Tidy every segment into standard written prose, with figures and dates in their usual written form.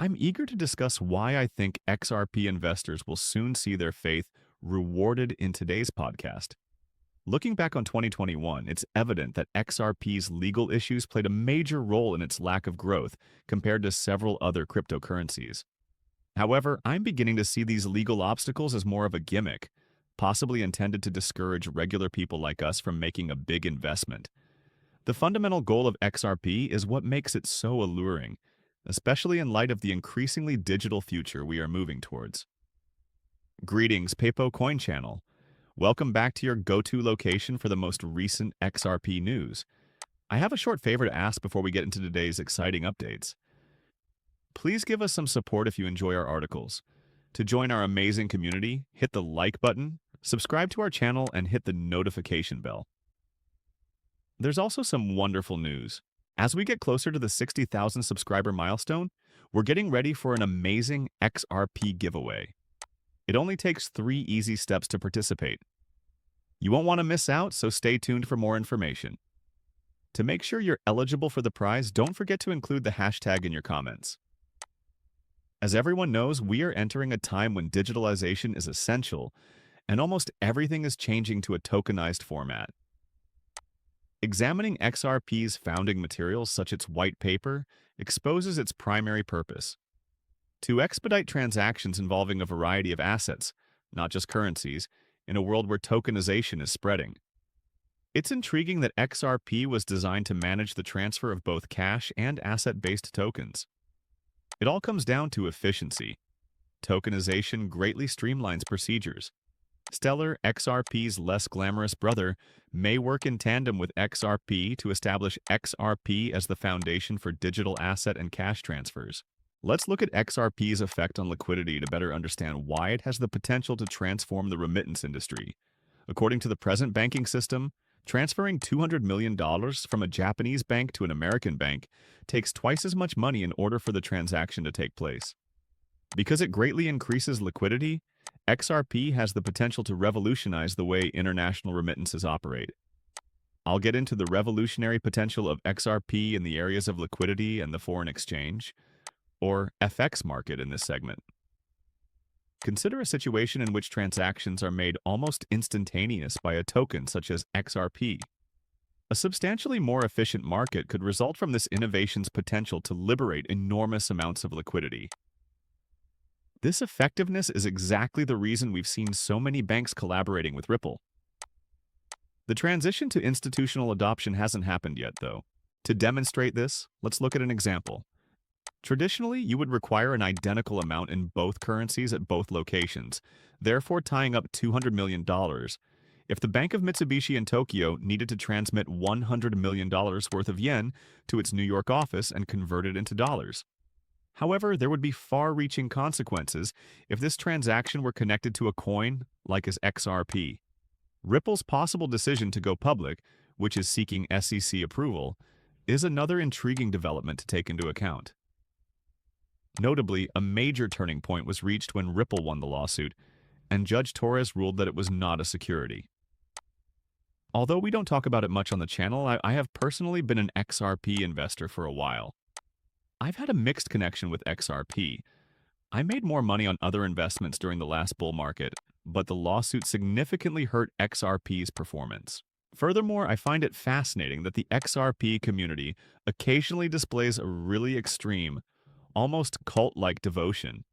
I'm eager to discuss why I think XRP investors will soon see their faith rewarded in today's podcast. Looking back on 2021, it's evident that XRP's legal issues played a major role in its lack of growth compared to several other cryptocurrencies. However, I'm beginning to see these legal obstacles as more of a gimmick, possibly intended to discourage regular people like us from making a big investment. The fundamental goal of XRP is what makes it so alluring, especially in light of the increasingly digital future we are moving towards. Greetings, Pepo Coin Channel. Welcome back to your go-to location for the most recent XRP news. I have a short favor to ask before we get into today's exciting updates. Please give us some support if you enjoy our articles. To join our amazing community, hit the like button, subscribe to our channel, and hit the notification bell. There's also some wonderful news. As we get closer to the 60,000 subscriber milestone, we're getting ready for an amazing XRP giveaway. It only takes 3 easy steps to participate. You won't want to miss out, so stay tuned for more information. To make sure you're eligible for the prize, don't forget to include the hashtag in your comments. As everyone knows, we are entering a time when digitalization is essential, and almost everything is changing to a tokenized format. Examining XRP's founding materials, such as its white paper, exposes its primary purpose: to expedite transactions involving a variety of assets, not just currencies, in a world where tokenization is spreading. It's intriguing that XRP was designed to manage the transfer of both cash and asset-based tokens. It all comes down to efficiency. Tokenization greatly streamlines procedures. Stellar, XRP's less glamorous brother, may work in tandem with XRP to establish XRP as the foundation for digital asset and cash transfers. Let's look at XRP's effect on liquidity to better understand why it has the potential to transform the remittance industry. According to the present banking system, transferring $200 million from a Japanese bank to an American bank takes twice as much money in order for the transaction to take place. Because it greatly increases liquidity, XRP has the potential to revolutionize the way international remittances operate. I'll get into the revolutionary potential of XRP in the areas of liquidity and the foreign exchange, or FX market, in this segment. Consider a situation in which transactions are made almost instantaneous by a token such as XRP. A substantially more efficient market could result from this innovation's potential to liberate enormous amounts of liquidity. This effectiveness is exactly the reason we've seen so many banks collaborating with Ripple. The transition to institutional adoption hasn't happened yet, though. To demonstrate this, let's look at an example. Traditionally, you would require an identical amount in both currencies at both locations, therefore tying up $200 million. If the Bank of Mitsubishi in Tokyo needed to transmit $100 million worth of yen to its New York office and convert it into dollars. However, there would be far-reaching consequences if this transaction were connected to a coin like as XRP. Ripple's possible decision to go public, which is seeking SEC approval, is another intriguing development to take into account. Notably, a major turning point was reached when Ripple won the lawsuit, and Judge Torres ruled that it was not a security. Although we don't talk about it much on the channel, I have personally been an XRP investor for a while. I've had a mixed connection with XRP. I made more money on other investments during the last bull market, but the lawsuit significantly hurt XRP's performance. Furthermore, I find it fascinating that the XRP community occasionally displays a really extreme, almost cult-like devotion.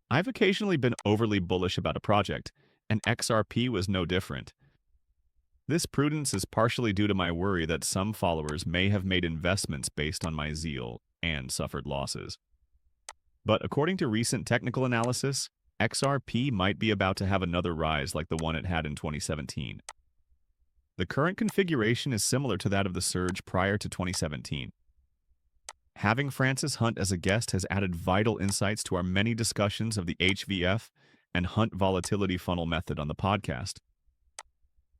I've occasionally been overly bullish about a project, and XRP was no different. This prudence is partially due to my worry that some followers may have made investments based on my zeal and suffered losses. But according to recent technical analysis, XRP might be about to have another rise like the one it had in 2017. The current configuration is similar to that of the surge prior to 2017. Having Francis Hunt as a guest has added vital insights to our many discussions of the HVF and Hunt volatility funnel method on the podcast.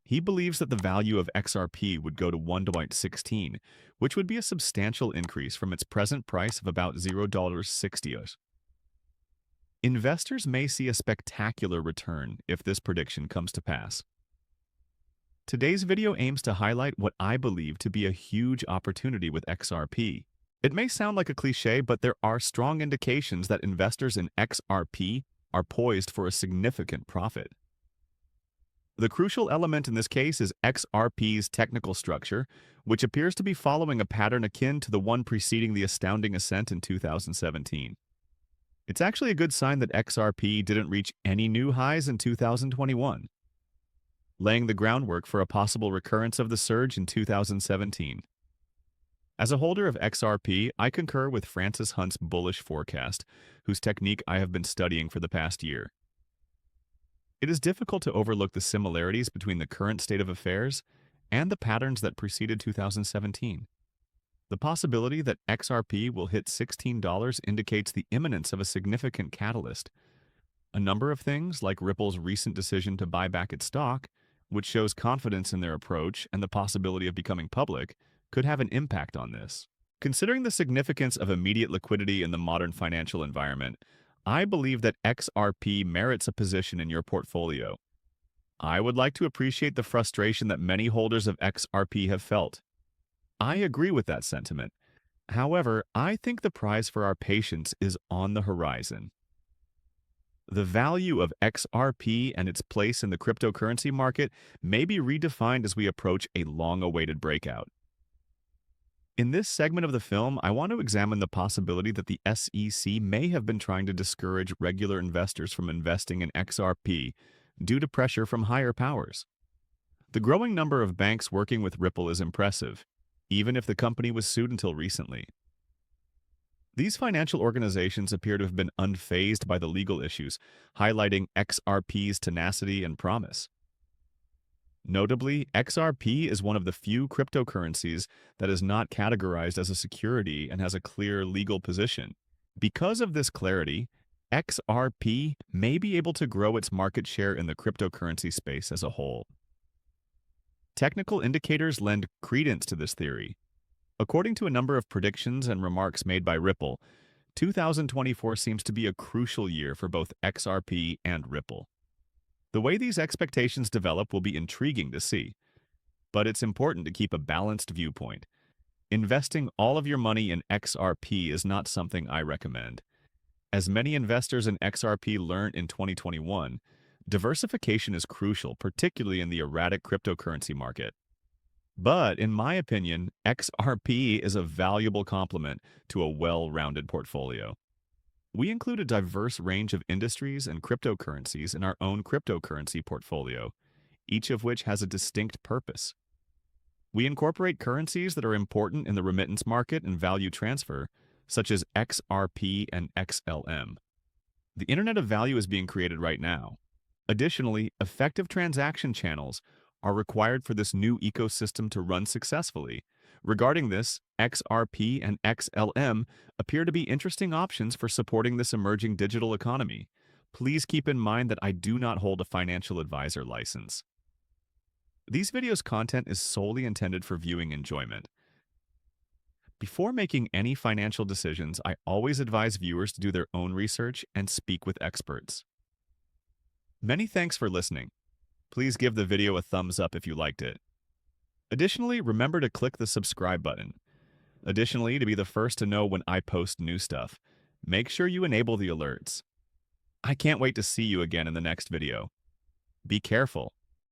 He believes that the value of XRP would go to 1.16, which would be a substantial increase from its present price of about $0.60. Investors may see a spectacular return if this prediction comes to pass. Today's video aims to highlight what I believe to be a huge opportunity with XRP. It may sound like a cliche, but there are strong indications that investors in XRP are poised for a significant profit. The crucial element in this case is XRP's technical structure, which appears to be following a pattern akin to the one preceding the astounding ascent in 2017. It's actually a good sign that XRP didn't reach any new highs in 2021, laying the groundwork for a possible recurrence of the surge in 2017. As a holder of XRP, I concur with Francis Hunt's bullish forecast, whose technique I have been studying for the past year. It is difficult to overlook the similarities between the current state of affairs and the patterns that preceded 2017. The possibility that XRP will hit $16 indicates the imminence of a significant catalyst. A number of things, like Ripple's recent decision to buy back its stock, which shows confidence in their approach and the possibility of becoming public, could have an impact on this. Considering the significance of immediate liquidity in the modern financial environment, I believe that XRP merits a position in your portfolio. I would like to appreciate the frustration that many holders of XRP have felt. I agree with that sentiment. However, I think the prize for our patience is on the horizon. The value of XRP and its place in the cryptocurrency market may be redefined as we approach a long-awaited breakout. In this segment of the film, I want to examine the possibility that the SEC may have been trying to discourage regular investors from investing in XRP due to pressure from higher powers. The growing number of banks working with Ripple is impressive, even if the company was sued until recently. These financial organizations appear to have been unfazed by the legal issues, highlighting XRP's tenacity and promise. Notably, XRP is one of the few cryptocurrencies that is not categorized as a security and has a clear legal position. Because of this clarity, XRP may be able to grow its market share in the cryptocurrency space as a whole. Technical indicators lend credence to this theory. According to a number of predictions and remarks made by Ripple, 2024 seems to be a crucial year for both XRP and Ripple. The way these expectations develop will be intriguing to see, but it's important to keep a balanced viewpoint. Investing all of your money in XRP is not something I recommend. As many investors in XRP learned in 2021, diversification is crucial, particularly in the erratic cryptocurrency market. But, in my opinion, XRP is a valuable complement to a well-rounded portfolio. We include a diverse range of industries and cryptocurrencies in our own cryptocurrency portfolio, each of which has a distinct purpose. We incorporate currencies that are important in the remittance market and value transfer, such as XRP and XLM. The Internet of Value is being created right now. Additionally, effective transaction channels are required for this new ecosystem to run successfully. Regarding this, XRP and XLM appear to be interesting options for supporting this emerging digital economy. Please keep in mind that I do not hold a financial advisor license. These videos' content is solely intended for viewing enjoyment. Before making any financial decisions, I always advise viewers to do their own research and speak with experts. Many thanks for listening. Please give the video a thumbs up if you liked it. Additionally, remember to click the subscribe button. Additionally, to be the first to know when I post new stuff, make sure you enable the alerts. I can't wait to see you again in the next video. Be careful.